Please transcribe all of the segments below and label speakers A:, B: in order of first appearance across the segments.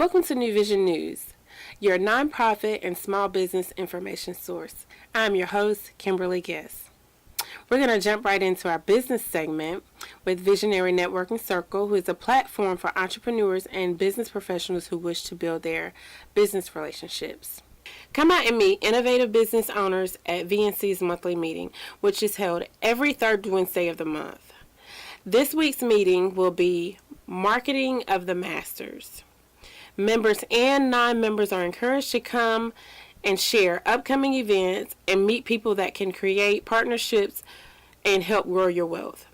A: Welcome to New Vision News, your nonprofit and small business information source. I'm your host, Kimberly Guess. We're going to jump right into our business segment with Visionary Networking Circle, who is a platform for entrepreneurs and business professionals who wish to build their business relationships. Come out and meet innovative business owners at VNC's monthly meeting, which is held every third Wednesday of the month. This week's meeting will be Marketing of the Masters. Members and non-members are encouraged to come and share upcoming events and meet people that can create partnerships and help grow your wealth.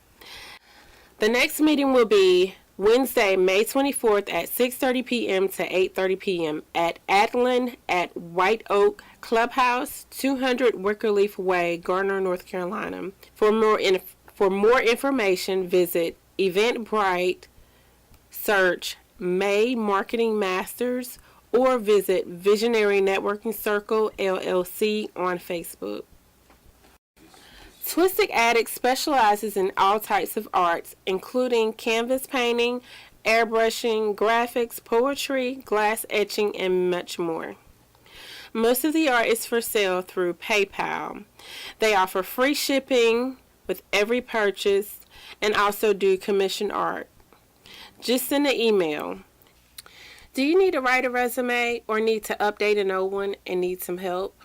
A: The next meeting will be Wednesday, May 24th at 6:30 p.m. to 8:30 p.m. at Adlin at White Oak Clubhouse, 200 Wickerleaf Way, Garner, North Carolina. For more information, visit Eventbrite, search May Marketing Masters, or visit Visionary Networking Circle, LLC on Facebook. Twisted Attic specializes in all types of arts, including canvas painting, airbrushing, graphics, poetry, glass etching, and much more. Most of the art is for sale through PayPal. They offer free shipping with every purchase and also do commission art. Just send an email. Do you need to write a resume or need to update an old one and need some help?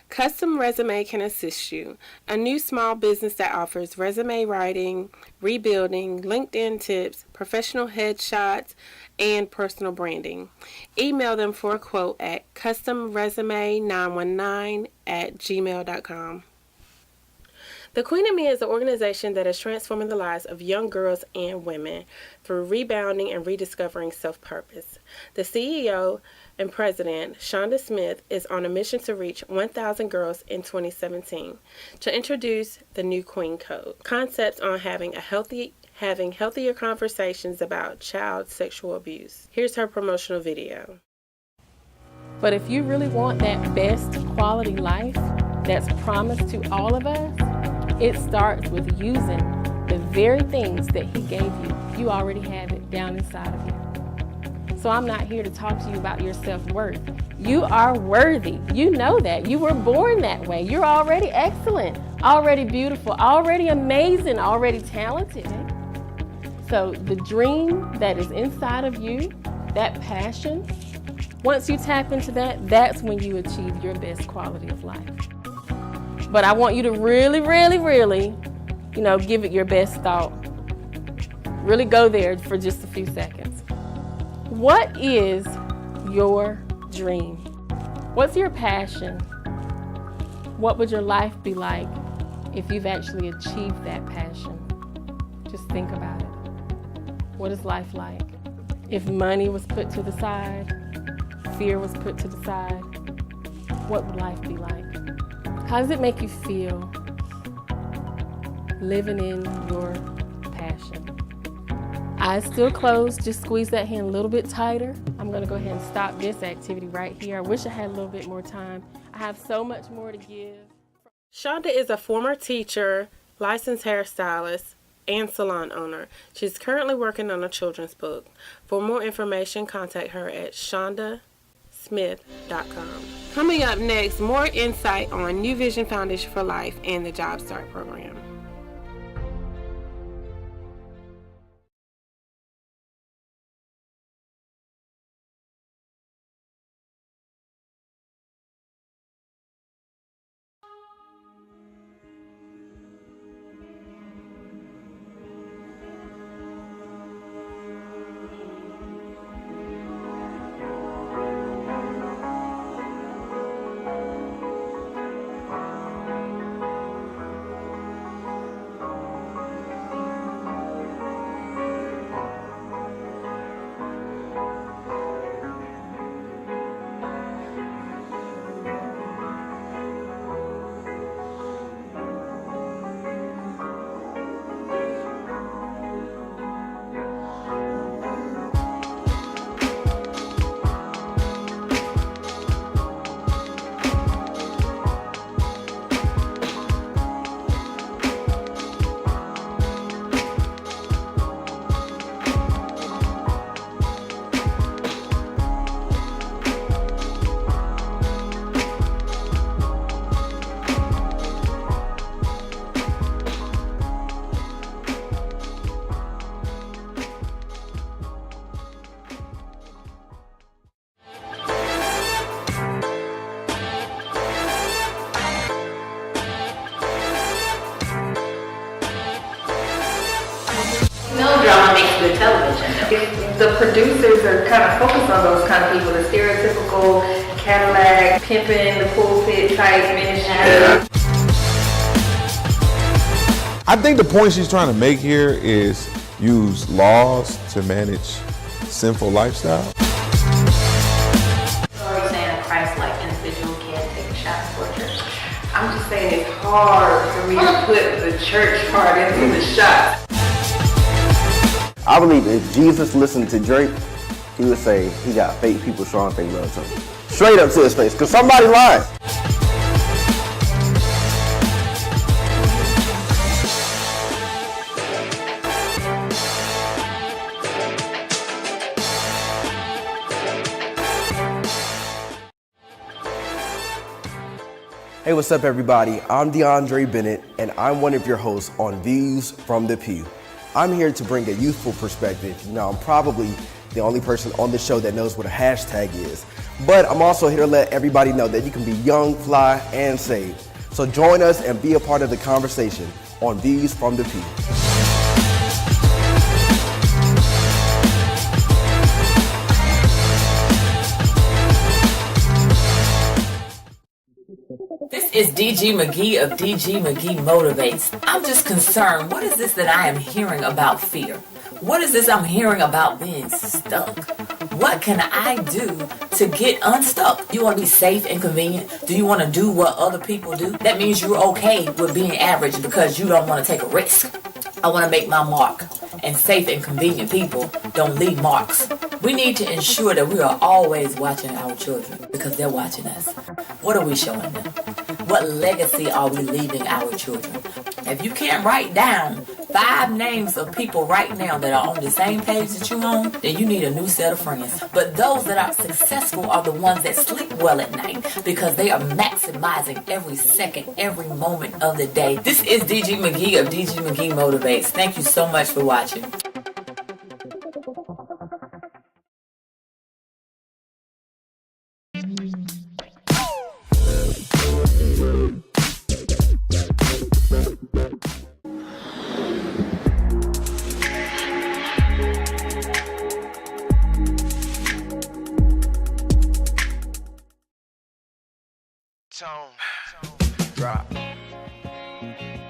A: Custom Resume can assist you, a new small business that offers resume writing, rebuilding, LinkedIn tips, professional headshots, and personal branding. Email them for a quote at customresume919@gmail.com. The Queen of Me is an organization that is transforming the lives of young girls and women through rebounding and rediscovering self-purpose. The CEO and president, Shonda Smith, is on a mission to reach 1,000 girls in 2017 to introduce the new Queen Code, concepts on having healthier conversations about child sexual abuse. Here's her promotional video.
B: But if you really want that best quality life that's promised to all of us, it starts with using the very things that He gave you. You already have it down inside of you. So I'm not here to talk to you about your self-worth. You are worthy. You know that. You were born that way. You're already excellent, already beautiful, already amazing, already talented. So the dream that is inside of you, that passion, once you tap into that, that's when you achieve your best quality of life. But I want you to really, give it your best thought. Really go there for just a few seconds. What is your dream? What's your passion? What would your life be like if you've actually achieved that passion? Just think about it. What is life like? If money was put to the side, fear was put to the side, what would life be like? How does it make you feel living in your passion? Eyes still closed, just squeeze that hand a little bit tighter. I'm gonna go ahead and stop this activity right here. I wish I had a little bit more time. I have so much more to give.
A: Shonda is a former teacher, licensed hairstylist, and salon owner. She's currently working on a children's book. For more information, contact her at shondasmith.com. Coming up next, more insight on Nu Vision Foundation for Life and the Job Start program.
C: television. The producers are kind of focused on those kind of people, the stereotypical Cadillac, pimping the pulpit type ministry.
D: I think the point she's trying to make here is use laws to manage sinful lifestyle.
C: Are you saying a Christ-like individual can't take a shot for a church? I'm just saying it's hard for me to put the church part into the shot.
E: I believe if Jesus listened to Drake, he would say he got fake people showing fake love to him. Straight up to his face, because somebody lied. Hey, what's up, everybody? I'm DeAndre Bennett, and I'm one of your hosts on Views from the Pew. I'm here to bring a youthful perspective. Now, I'm probably the only person on the show that knows what a hashtag is, but I'm also here to let everybody know that you can be young, fly, and saved. So join us and be a part of the conversation on Views from the Pew.
F: This is DG McGee of DG McGee Motivates. I'm just concerned. What is this that I am hearing about fear? What is this I'm hearing about being stuck? What can I do to get unstuck? You want to be safe and convenient? Do you want to do what other people do? That means you're okay with being average because you don't want to take a risk. I want to make my mark, and safe and convenient people don't leave marks. We need to ensure that we are always watching our children because they're watching us. What are we showing them? What legacy are we leaving our children? If you can't write down 5 names of people right now that are on the same page that you on, then you need a new set of friends. But those that are successful are the ones that sleep well at night because they are maximizing every second, every moment of the day. This is DG McGee of DG McGee Motivates. Thank you so much for watching.
D: Drop.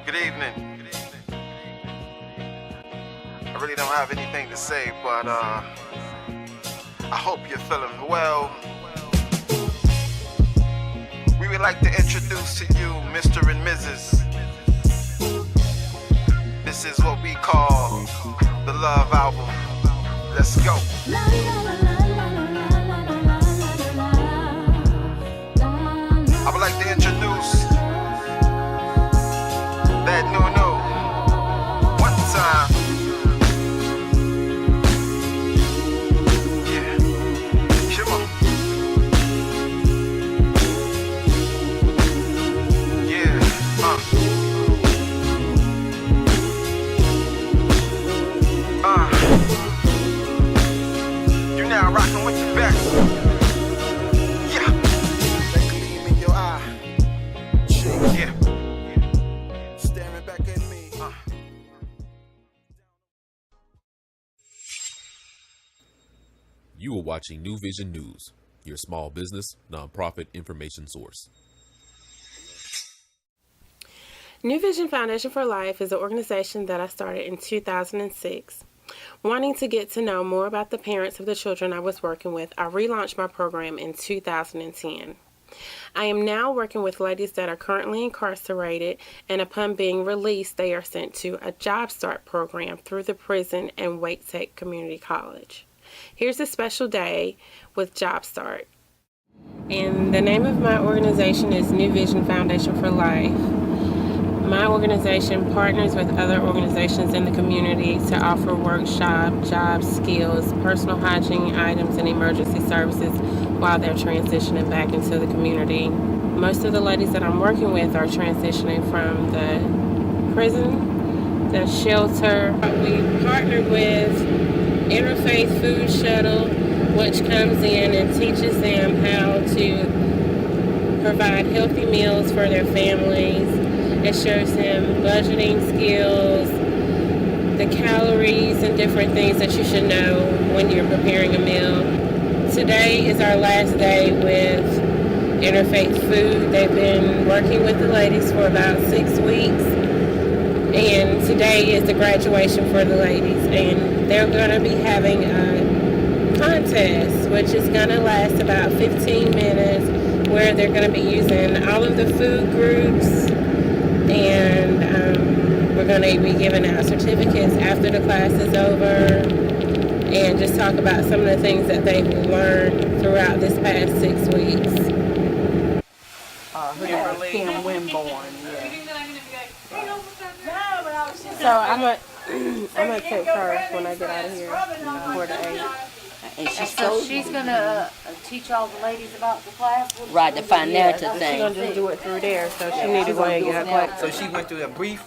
D: Good evening. I really don't have anything to say, but I hope you're feeling well. We would like to introduce to you Mr. and Mrs. This is what we call the Love Album. Let's go. I would like to introduce that new one time. Yeah, come on. Yeah, you now rocking with the best.
G: You are watching Nu Vizion News, your small business, nonprofit information source.
A: Nu Vision Foundation for Life is an organization that I started in 2006. Wanting to get to know more about the parents of the children I was working with, I relaunched my program in 2010. I am now working with ladies that are currently incarcerated, and upon being released, they are sent to a Job Start program through the prison and Wake Tech Community College. Here's a special day with Job Start. And the name of my organization is Nu Vision Foundation for Life. My organization partners with other organizations in the community to offer workshop, job skills, personal hygiene items, and emergency services while they're transitioning back into the community. Most of the ladies that I'm working with are transitioning from the prison, the shelter. We partnered with Interfaith Food Shuttle, which comes in and teaches them how to provide healthy meals for their families. It shows them budgeting skills, the calories and different things that you should know when you're preparing a meal. Today is our last day with Interfaith Food. They've been working with the ladies for about 6 weeks, and today is the graduation for the ladies, and they're going to be having a contest, which is going to last about 15 minutes, where they're going to be using all of the food groups, and we're going to be giving out certificates after the class is over, and just talk about some of the things that they've learned throughout this past 6 weeks.
H: Kim Winborn, yeah.
A: So I'm gonna take her when I get out of here, 4 to 8.
H: And
I: So she's gonna teach all the ladies about the class?
H: Right, the financial
A: She's
H: thing.
A: gonna just do it through there, so she need to go ahead and get her class.
J: So she went through a brief,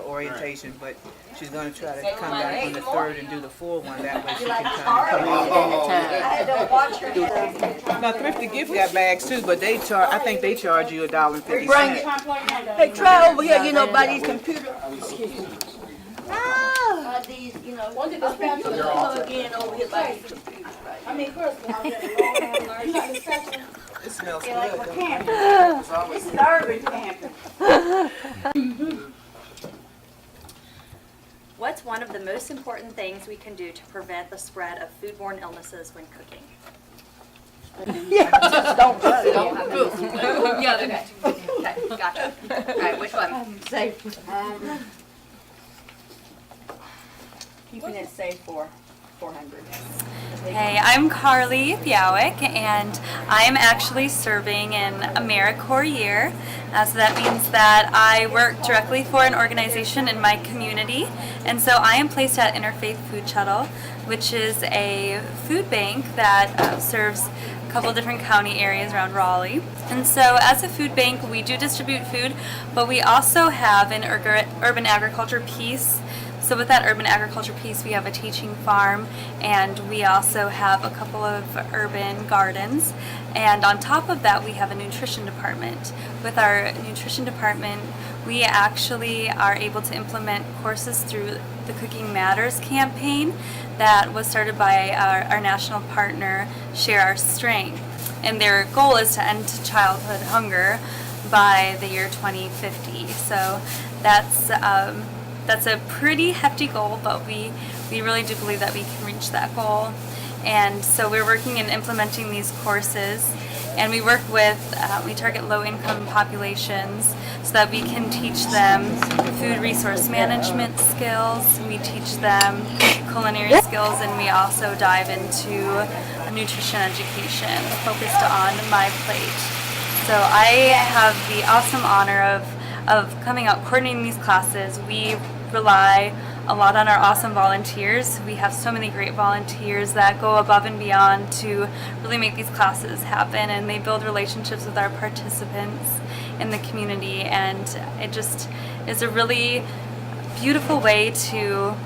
J: orientation, but she's going to try to come back on the 3rd and do the full one. That way she can come. Now, Thrifty Gift got bags too, but they charge. I think they charge you $1.50.
H: Bring it. Hey, try over here, by these computers.
I: These, one of the plug in over here by these computers, right? I mean, first of all,
J: It smells
I: like
J: good.
I: for camping. This is urban camping.
K: What's one of the most important things we can do to prevent the spread of foodborne illnesses when cooking?
I: Yeah, just don't cook.
K: Yeah, okay. Okay, gotcha. All right, which one?
I: Safe. Keeping it safe for 400.
K: Hey, I'm Carly Biawick, and I'm actually serving in AmeriCorps year. So that means that I work directly for an organization in my community, and so I am placed at Interfaith Food Shuttle, which is a food bank that serves a couple different county areas around Raleigh. And so as a food bank, we do distribute food, but we also have an urban agriculture piece. So with that urban agriculture piece, we have a teaching farm, and we also have a couple of urban gardens. And on top of that, we have a nutrition department. With our nutrition department, we actually are able to implement courses through the Cooking Matters campaign that was started by our national partner, Share Our Strength. And their goal is to end childhood hunger by the year 2050. So that's a pretty hefty goal, but we really do believe that we can reach that goal. And so we're working and implementing these courses, and we work with, we target low-income populations so that we can teach them food resource management skills, we teach them culinary skills, and we also dive into nutrition education focused on my plate. So I have the awesome honor of coming out coordinating these classes. We rely a lot on our awesome volunteers. We have so many great volunteers that go above and beyond to really make these classes happen, and they build relationships with our participants in the community, and it just is a really beautiful way to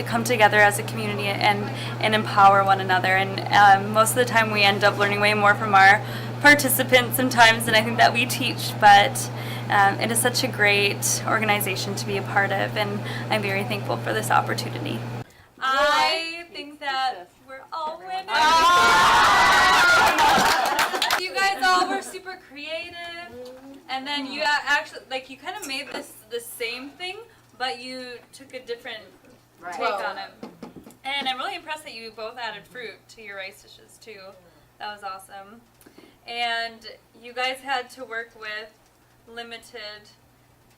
K: come together as a community and empower one another. And most of the time we end up learning way more from our participants sometimes than I think that we teach, but it is such a great organization to be a part of, and I'm very thankful for this opportunity. I think that we're all winners. You guys all were super creative, and then you actually, you kind of made the same thing, but you took a different take on it. And I'm really impressed that you both added fruit to your rice dishes too. That was awesome. And you guys had to work with limited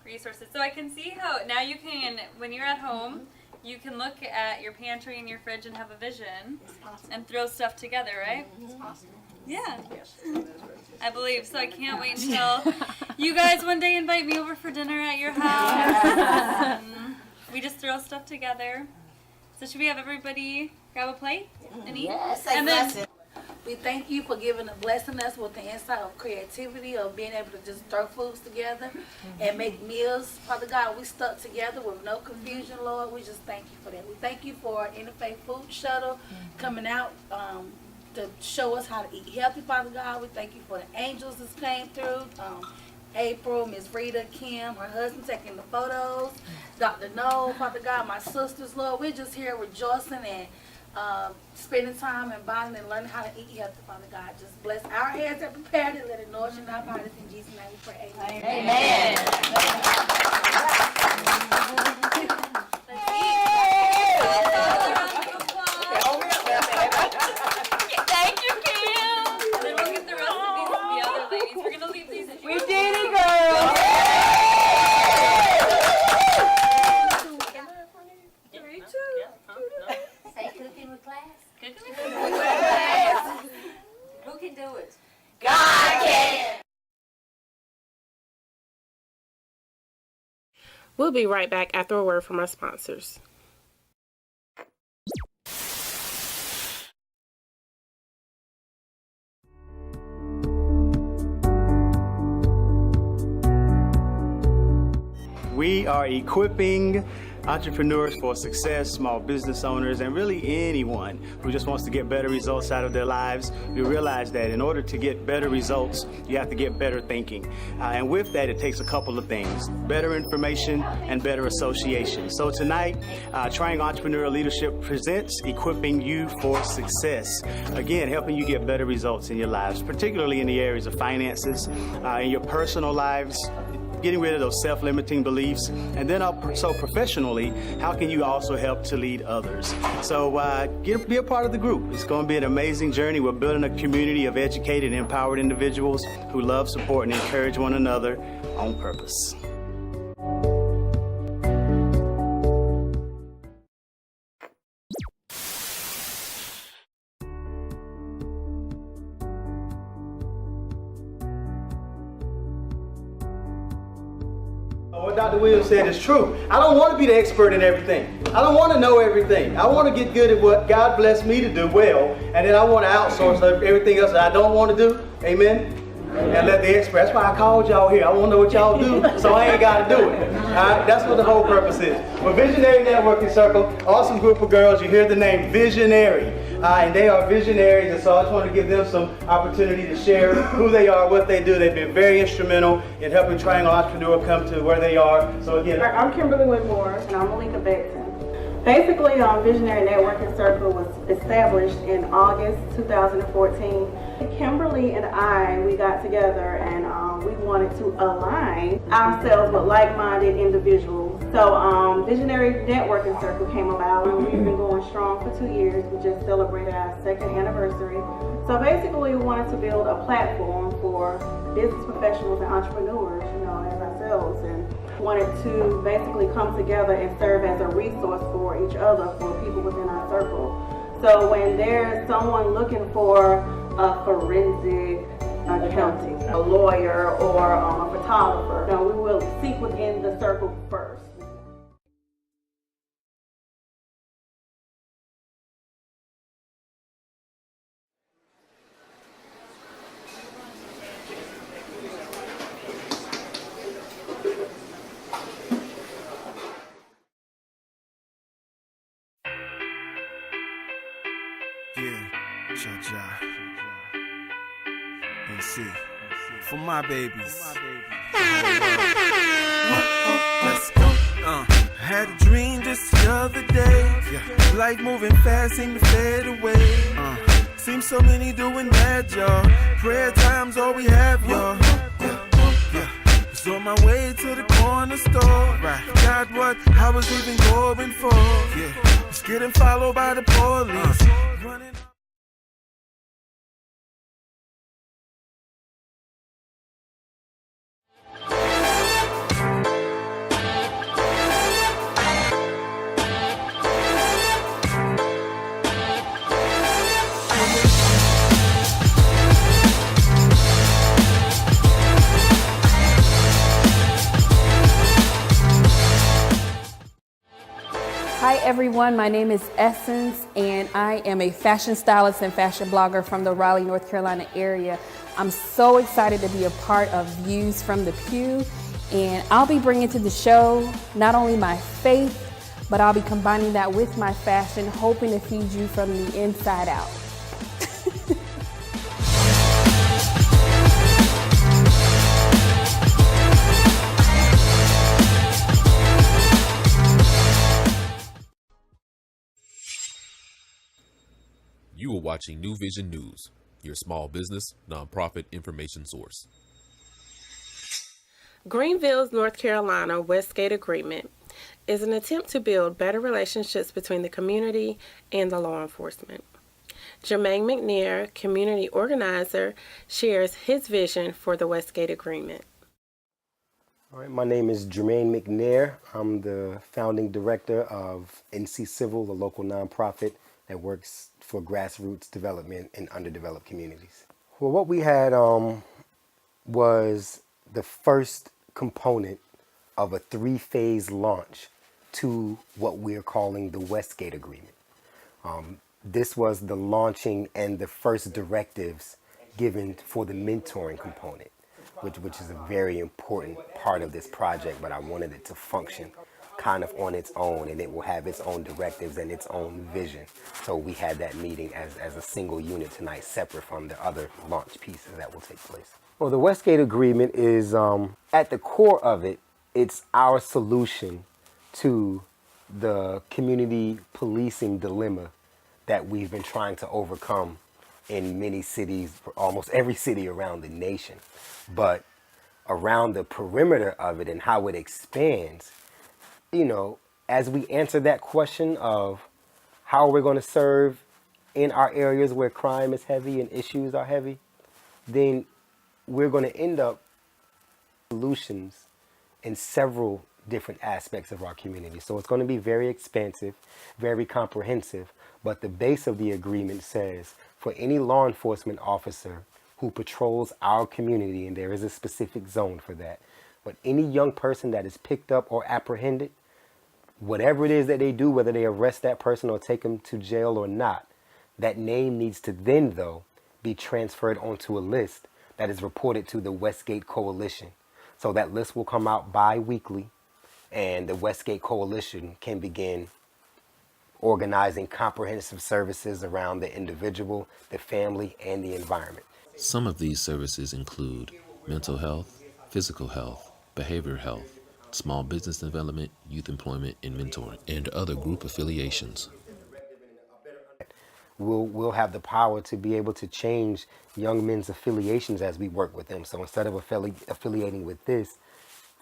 K: resources. So I can see how now you can, when you're at home, you can look at your pantry and your fridge and have a vision and throw stuff together, right?
I: It's possible.
K: Yeah. I believe. So I can't wait until you guys one day invite me over for dinner at your house. We just throw stuff together. So should we have everybody grab a plate and eat?
I: Yes,
K: and then
I: we thank you for blessing us with the insight of creativity, of being able to just throw foods together and make meals. Father God, we stuck together with no confusion, Lord. We just thank you for that. We thank you for Interfaith Food Shuttle coming out to show us how to eat healthy, Father God. We thank you for the angels that came through. April, Miss Rita, Kim, her husband taking the photos, Dr. Noel, Father God, my sisters, Lord. We're just here rejoicing and spending time and bonding and learning how to eat healthy, Father God. Just bless our hands that prepared it, let it nourish in our bodies. In Jesus' name we pray. Amen.
F: Amen.
K: Thank you, Kim. And then we'll get the rest of the other ladies. We're going to leave these in.
H: We did it, girl.
K: 3, 2.
L: Say cooking with class.
K: Cooking with class.
L: Who can do it?
K: God can.
A: We'll be right back after a word from our sponsors.
M: We are equipping entrepreneurs for success, small business owners, and really anyone who just wants to get better results out of their lives. We realize that in order to get better results, you have to get better thinking. And with that, it takes a couple of things: better information and better association. So tonight, Triangle Entrepreneurial Leadership presents Equipping You for Success. Again, helping you get better results in your lives, particularly in the areas of finances, in your personal lives, getting rid of those self-limiting beliefs, and then also professionally, how can you also help to lead others? So be a part of the group. It's going to be an amazing journey. We're building a community of educated and empowered individuals who love, support, and encourage one another on purpose. What Dr. Williams said is true. I don't want to be the expert in everything. I don't want to know everything. I want to get good at what God blessed me to do well, and then I want to outsource everything else that I don't want to do. Amen? And let the expert. That's why I called y'all here. I want to know what y'all do, so I ain't got to do it. All right? That's what the whole purpose is. Well, Visionary Networking Circle, awesome group of girls. You hear the name Visionary, and they are visionaries, and so I just want to give them some opportunity to share who they are, what they do. They've been very instrumental in helping Triangle Entrepreneur come to where they are. So again,
N: I'm Kimberly Whitmore, and I'm Malika Beckton. Basically, Visionary Networking Circle was established in August 2014. Kimberly and we got together and we wanted to align ourselves with like-minded individuals. So Visionary Networking Circle came about, and we've been going strong for 2 years. We just celebrated our 2nd anniversary. So basically, we wanted to build a platform for business professionals and entrepreneurs, as ourselves, and wanted to basically come together and serve as a resource for each other, for people within our circle. So when there's someone looking for a forensic accounting, a lawyer, or a photographer, we will seek within the circle first.
O: NC for my babies. Let's go. I had a dream just the other day. Life moving fast, seem to fade away. Seems so many doing bad, y'all. Prayer time's all we have, y'all. Was on my way to the corner store. Got what I was even going for. Was getting followed by the police. Running.
B: Hi everyone, my name is Essence and I am a fashion stylist and fashion blogger from the Raleigh, North Carolina area. I'm so excited to be a part of Views from the Pew, and I'll be bringing to the show not only my faith, but I'll be combining that with my fashion, hoping to feed you from the inside out.
G: watching Nu Vision News, your small business, nonprofit information source.
A: Greenville's North Carolina Westgate Agreement is an attempt to build better relationships between the community and the law enforcement. Jermaine Mcnair, community organizer, shares his vision for the Westgate Agreement.
P: All right, my name is Jermaine Mcnair. I'm the founding director of NC Civil, a local nonprofit that works for grassroots development in underdeveloped communities. Well, what we had was the first component of a 3-phase launch to what we're calling the Westgate Agreement. This was the launching and the first directives given for the mentoring component, which is a very important part of this project, but I wanted it to function kind of on its own, and it will have its own directives and its own vision. So we had that meeting as a single unit tonight, separate from the other launch pieces that will take place. Well, the Westgate Agreement is, at the core of it, it's our solution to the community policing dilemma that we've been trying to overcome in many cities, almost every city around the nation. But around the perimeter of it and how it expands, you know, as we answer that question of how are we going to serve in our areas where crime is heavy and issues are heavy, then we're going to end up solutions in several different aspects of our community. So it's going to be very expansive, very comprehensive, but the base of the agreement says for any law enforcement officer who patrols our community, and there is a specific zone for that, but any young person that is picked up or apprehended, whatever it is that they do, whether they arrest that person or take them to jail or not, that name needs to then, though, be transferred onto a list that is reported to the Westgate Coalition. So that list will come out bi-weekly, and the Westgate Coalition can begin organizing comprehensive services around the individual, the family, and the environment.
G: Some of these services include mental health, physical health, behavioral health, small business development, youth employment and mentoring, and other group affiliations.
P: We'll have the power to be able to change young men's affiliations as we work with them. So instead of affiliating with this,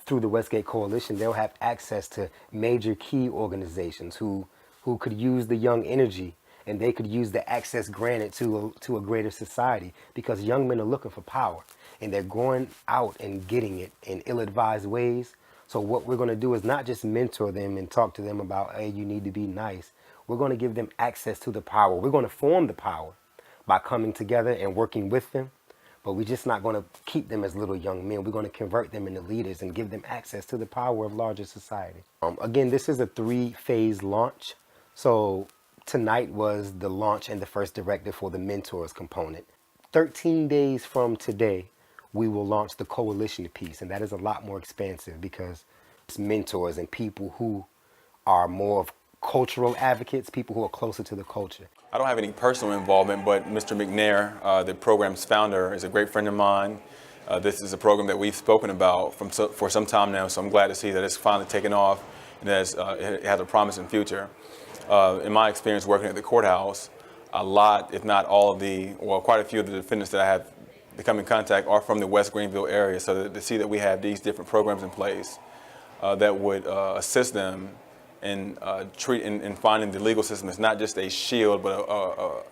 P: through the Westgate Coalition, they'll have access to major key organizations who could use the young energy, and they could use the access granted to a greater society, because young men are looking for power and they're going out and getting it in ill-advised ways. So what we're going to do is not just mentor them and talk to them about, hey, you need to be nice. We're going to give them access to the power. We're going to form the power by coming together and working with them, but we're just not going to keep them as little young men. We're going to convert them into leaders and give them access to the power of larger society. Again, this is a 3-phase launch. So tonight was the launch and the first directive for the mentors component. 13 days from today, we will launch the coalition piece, and that is a lot more expansive because it's mentors and people who are more of cultural advocates, people who are closer to the culture.
Q: I don't have any personal involvement, but Mr. McNair, the program's founder, is a great friend of mine. This is a program that we've spoken about for some time now, so I'm glad to see that it's finally taken off and that it has a promising future. In my experience working at the courthouse, a lot, if not all of quite a few of the defendants that I have become in contact are from the West Greenville area. So to see that we have these different programs in place that would assist them in finding the legal system as not just a shield, but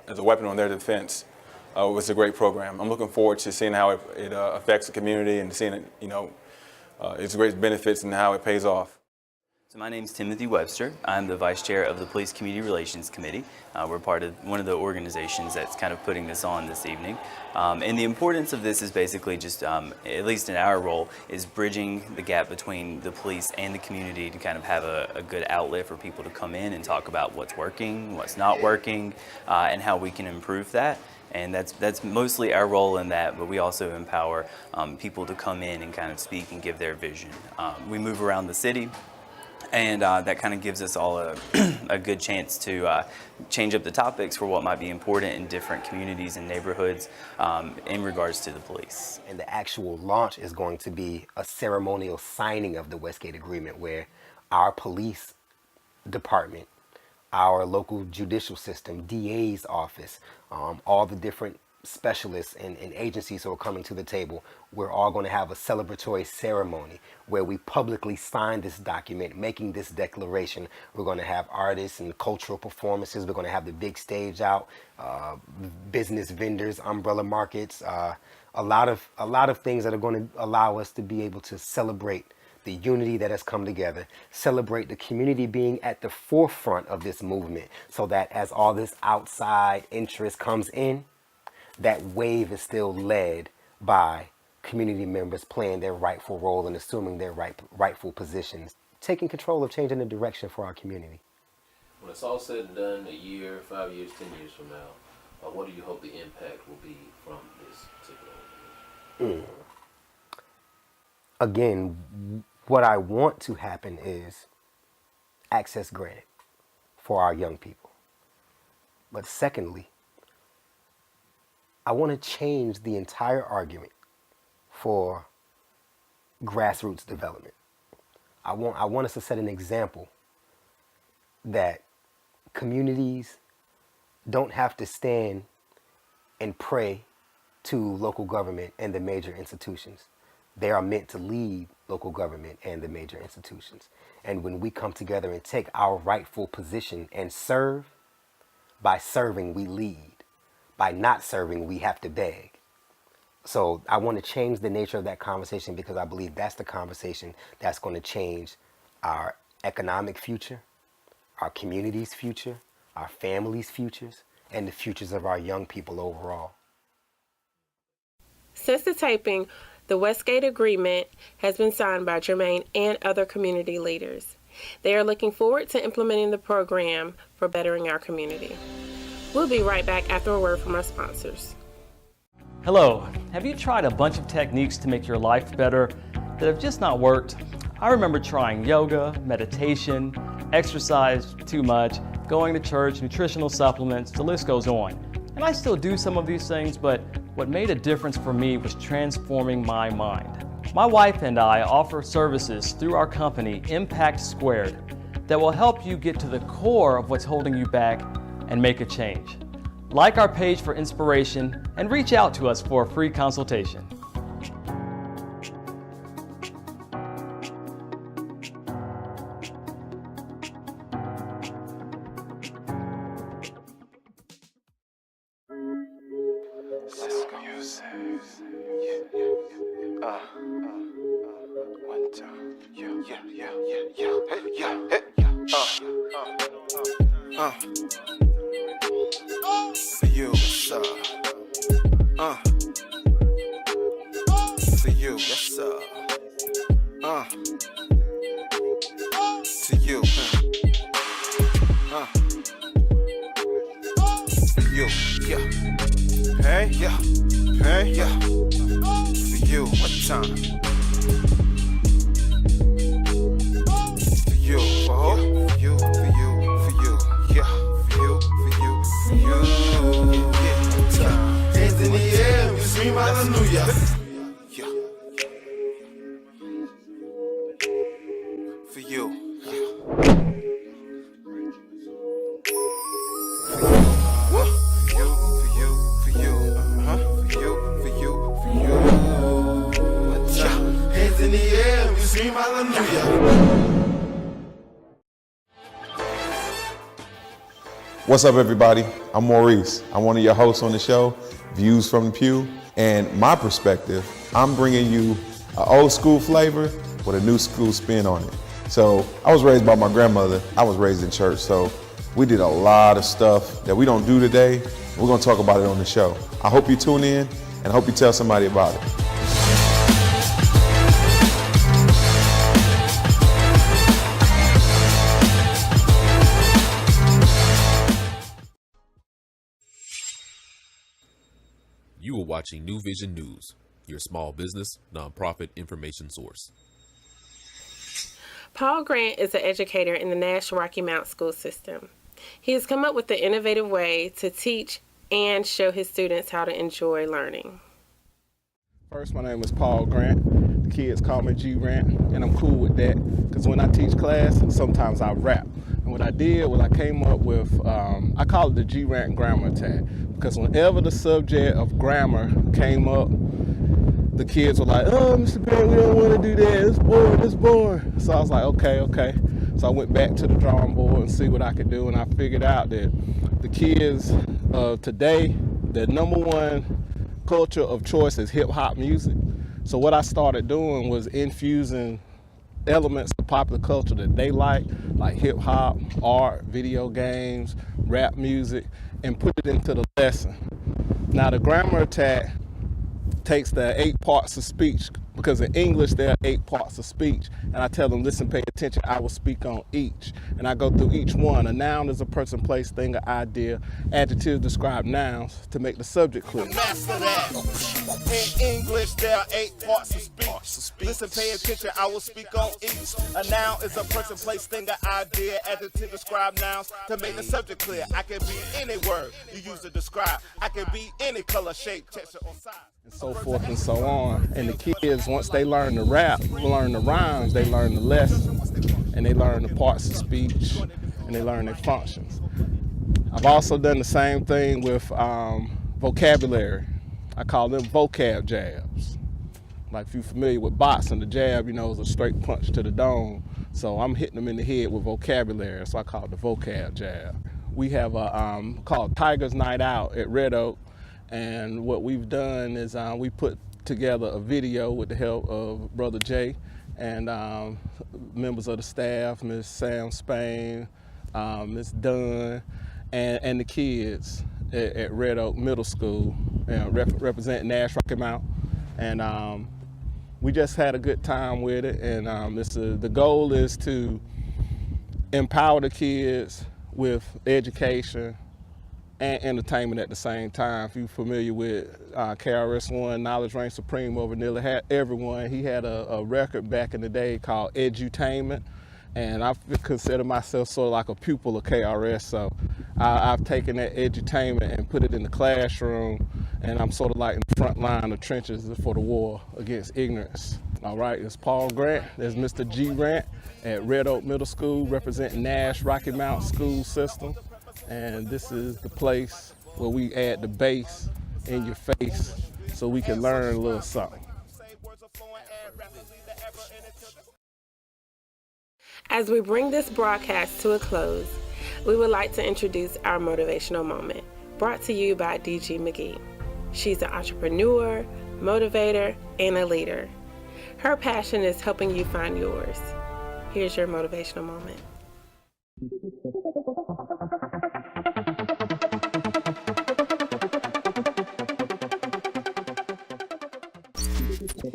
Q: as a weapon on their defense, was a great program. I'm looking forward to seeing how it affects the community and seeing it, its great benefits and how it pays off.
R: So my name is Timothy Webster. I'm the Vice Chair of the Police Community Relations Committee. We're part of one of the organizations that's kind of putting this on this evening. And the importance of this is basically just, at least in our role, is bridging the gap between the police and the community to kind of have a good outlet for people to come in and talk about what's working, what's not working, and how we can improve that. And that's mostly our role in that, but we also empower people to come in and kind of speak and give their vision. We move around the city. And that kind of gives us all a good chance to change up the topics for what might be important in different communities and neighborhoods in regards to the police.
P: And the actual launch is going to be a ceremonial signing of the Westgate Agreement, where our police department our local judicial system, DA's office, all the different specialists and agencies who are coming to the table. We're all going to have a celebratory ceremony where we publicly sign this document, making this declaration. We're going to have artists and cultural performances. We're going to have the big stage out, business vendors, umbrella markets, a lot of things that are going to allow us to be able to celebrate the unity that has come together, celebrate the community being at the forefront of this movement, so that as all this outside interest comes in, that wave is still led by community members playing their rightful role and assuming their rightful positions, taking control of changing the direction for our community.
G: When it's all said and done, a year, 5 years, 10 years from now, what do you hope the impact will be from this particular organization?
P: Again, what I want to happen is access granted for our young people. But secondly, I want to change the entire argument for grassroots development. I want us to set an example that communities don't have to stand and pray to local government and the major institutions. They are meant to lead local government and the major institutions. And when we come together and take our rightful position and serve, by serving we lead. By not serving, we have to beg. So I want to change the nature of that conversation, because I believe that's the conversation that's going to change our economic future, our community's future, our families' futures, and the futures of our young people overall.
A: Since the taping, the Westgate Agreement has been signed by Jermaine and other community leaders. They are looking forward to implementing the program for bettering our community. We'll be right back after a word from our sponsors.
S: Hello, have you tried a bunch of techniques to make your life better that have just not worked? I remember trying yoga, meditation, exercise too much, going to church, nutritional supplements, the list goes on. And I still do some of these things, but what made a difference for me was transforming my mind. My wife and I offer services through our company, Impact Squared, that will help you get to the core of what's holding you back and make a change. Like our page for inspiration and reach out to us for a free consultation.
D: What's up, everybody? I'm Maurice. I'm one of your hosts on the show, Views from the Pew. And my perspective, I'm bringing you an old school flavor with a new school spin on it. So I was raised by my grandmother. I was raised in church. So we did a lot of stuff that we don't do today. We're going to talk about it on the show. I hope you tune in and I hope you tell somebody about it.
G: You are watching Nu Vizion News, your small business, nonprofit information source.
A: Paul Grant is an educator in the Nash Rocky Mount school system. He has come up with an innovative way to teach and show his students how to enjoy learning.
T: First, my name is Paul Grant. The kids call me G-Grant, and I'm cool with that because when I teach class, sometimes I rap. And what I did was I came up with, I call it the G-Rant grammar attack, because whenever the subject of grammar came up, the kids were like, oh, Mr. Grant, we don't want to do that, it's boring. So I was like, okay. So I went back to the drawing board and see what I could do, and I figured out that the kids of today, their number one culture of choice is hip hop music. So what I started doing was infusing elements of popular culture that they like hip hop, art, video games, rap music, and put it into the lesson. Now the grammar attack takes the 8 parts of speech, because in English there are 8 parts of speech, and I tell them, listen, pay attention, I will speak on each, and I go through each one. A noun is a person, place, thing, or idea. Adjectives describe nouns to make the subject clear.
O: Master that. In English, there are 8 parts of speech. Listen, pay attention, I will speak on each. A noun is a person, place, thing, or idea. Adjective describe nouns to make the subject clear. I can be any word you use to describe. I can be any color, shape, texture, or size.
T: And so forth and so on. And the kids, once they learn the rap, learn the rhymes, they learn the lesson, and they learn the parts of speech, and they learn their functions. I've also done the same thing with vocabulary. I call them vocab jabs. Like if you're familiar with boxing, the jab, is a straight punch to the dome. So I'm hitting them in the head with vocabulary, so I call it the vocab jab. We have a called Tiger's Night Out at Red Oak. And what we've done is we put together a video with the help of Brother Jay and members of the staff, Ms. Sam Spain, Ms. Dunn, and the kids at Red Oak Middle School, representing Nash Rocky Mount. And we just had a good time with it. And the goal is to empower the kids with education and entertainment at the same time. If you're familiar with KRS-ONE, Knowledge Reigns Supreme over nearly everyone, he had a record back in the day called Edutainment, and I consider myself sort of like a pupil of KRS, so I've taken that edutainment and put it in the classroom, and I'm sort of like in the front line of trenches for the war against ignorance. All right, it's Paul Grant, there's Mr. G. Rant at Red Oak Middle School, representing Nash Rocky Mount School System. And this is the place where we add the bass in your face so we can learn a little something.
A: As we bring this broadcast to a close, we would like to introduce our motivational moment, brought to you by DG McGee. She's an entrepreneur, motivator, and a leader. Her passion is helping you find yours. Here's your motivational moment.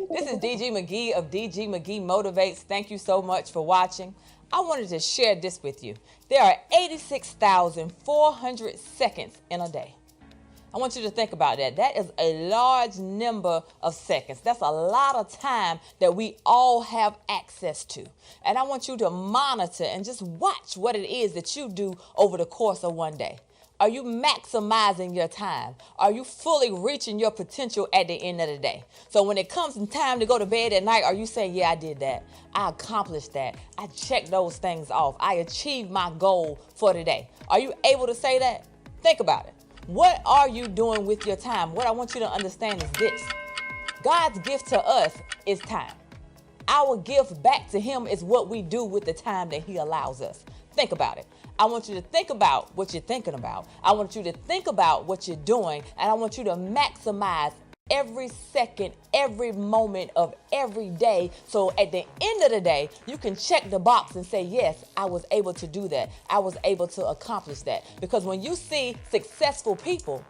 U: This is DG McGee of DG McGee Motivates. Thank you so much for watching. I wanted to share this with you. There are 86,400 seconds in a day. I want you to think about that. That is a large number of seconds. That's a lot of time that we all have access to. And I want you to monitor and just watch what it is that you do over the course of one day. Are you maximizing your time? Are you fully reaching your potential at the end of the day? So when it comes time to go to bed at night, are you saying, yeah, I did that. I accomplished that. I checked those things off. I achieved my goal for today. Are you able to say that? Think about it. What are you doing with your time? What I want you to understand is this. God's gift to us is time. Our gift back to him is what we do with the time that he allows us. Think about it. I want you to think about what you're thinking about. I want you to think about what you're doing, and I want you to maximize every second, every moment of every day. So at the end of the day, you can check the box and say, yes, I was able to do that. I was able to accomplish that. Because when you see successful people,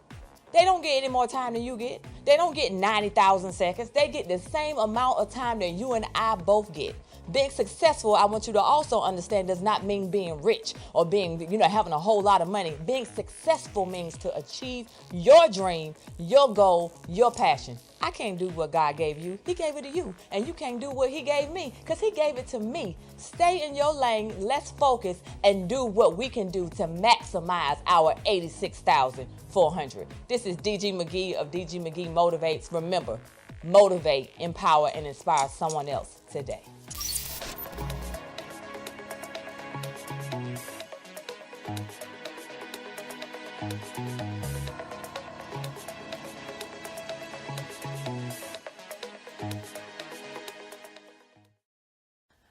U: they don't get any more time than you get. They don't get 90,000 seconds. They get the same amount of time that you and I both get. Being successful, I want you to also understand, does not mean being rich or being, having a whole lot of money. Being successful means to achieve your dream, your goal, your passion. I can't do what God gave you. He gave it to you. And you can't do what he gave me because he gave it to me. Stay in your lane, let's focus and do what we can do to maximize our 86,400. This is DG McGee of DG McGee Motivates. Remember, motivate, empower, and inspire someone else today.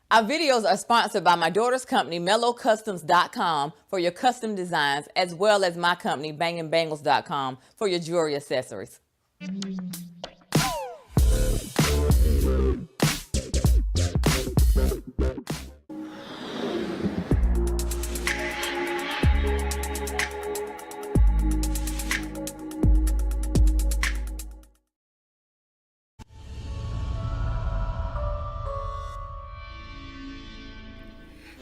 U: Our videos are sponsored by my daughter's company, mellowcustoms.com, for your custom designs, as well as my company, bangandbangles.com, for your jewelry accessories.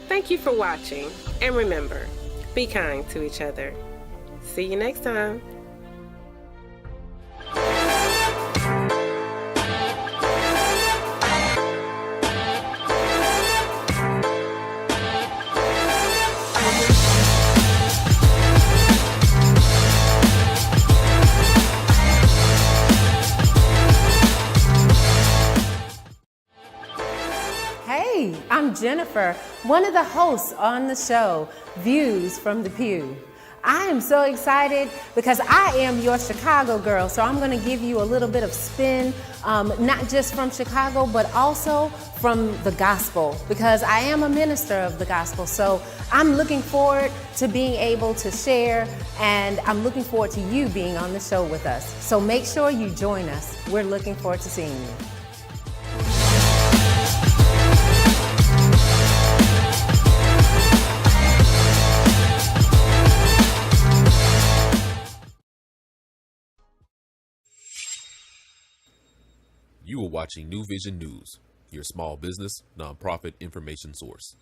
A: Thank you for watching, and remember, be kind to each other. See you next time.
C: Hey, I'm Jennifer, one of the hosts on the show, Views from the Pew. I am so excited because I am your Chicago girl, so I'm going to give you a little bit of spin, not just from Chicago, but also from the gospel, because I am a minister of the gospel. So I'm looking forward to being able to share, and I'm looking forward to you being on the show with us. So make sure you join us. We're looking forward to seeing you.
G: You are watching Nu Vision News, your small business, nonprofit information source.